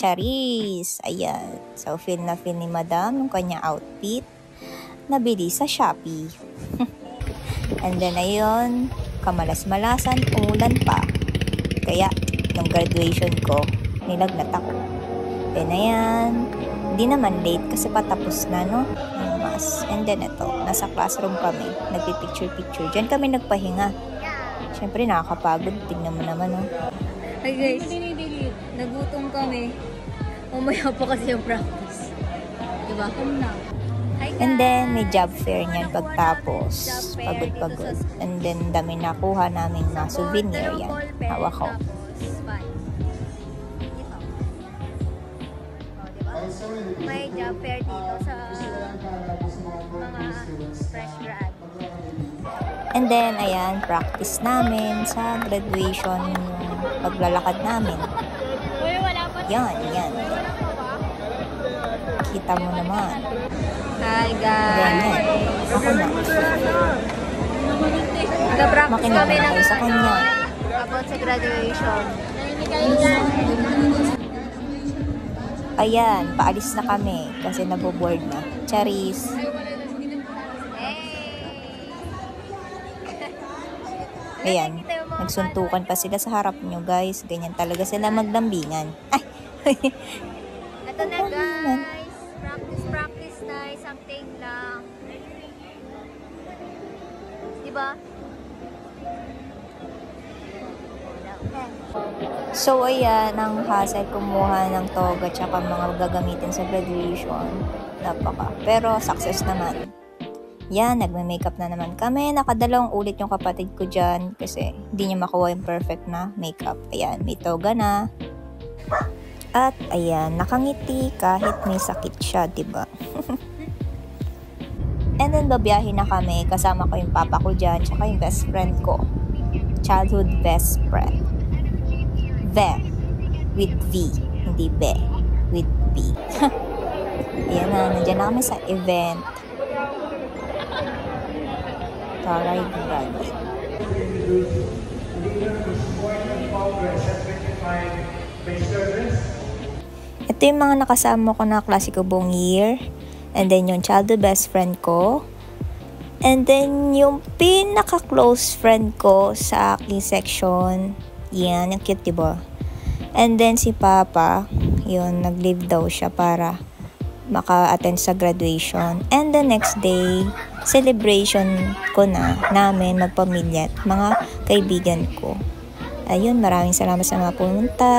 Charis! Ayan. So, feel na feel ni Madam yung kanya outfit. Nabili sa Shopee. And then, ayun, kamalas-malasan, umulan pa. Kaya, nung graduation ko, nilagnat ako. Then, ayan, hindi naman late kasi patapos na, no? Yung mass. And then, ito, nasa classroom kami. Nagpipicture-picture. Diyan kami nagpahinga. Siyempre, nakakapagod. Tingnan mo naman, no? Hi guys, nagutom kami. Mamaya pa kasi yung practice. Diba? And then, may job fair niyan pagtapos. Pagod-pagod. And then, dami nakuha namin na souvenir yan. Hawak ko. May job fair dito sa mga fresh grad. And then, ayan, practice namin sa graduation, paglalakad namin. Yan. Kita mo naman. Hi guys! Ganyan. Ako na. Nag-practice kami ng sa kanya. about sa graduation. Ayan, paalis na kami kasi naboboard na. Charis! Ayan, nagsuntukan pa sila sa harap nyo guys. Ganyan talaga sila maglambingan. Ay! Ito na guys! Practice na, isang take lang. Diba? So ayan, ang hassle kumuha ng toga tsaka mga gagamitin sa graduation. Pero success naman. Yan, nagme-makeup na naman kami. Nakadalawang ulit yung kapatid ko dyan kasi hindi niya makuha yung perfect na makeup. Ayan, may toga na. At ayan, nakangiti kahit may sakit siya, diba? And then, babiyahin na kami. Kasama ko yung papa ko dyan, tsaka yung best friend ko. Childhood best friend. With V. Hindi be. With B. Ayan na, nandiyan na kami sa event. Taray graduate. Ito yung mga nakasama ko na klase ko buong year. And then yung childhood best friend ko. And then yung pinaka-close friend ko sa aking section. Yan, yung cute diba? And then si Papa, yun, nag-leave daw siya para maka-attend sa graduation. And the next day, celebration ko na namin magpamilya at mga kaibigan ko. Ayun, maraming salamat sa mga pumunta.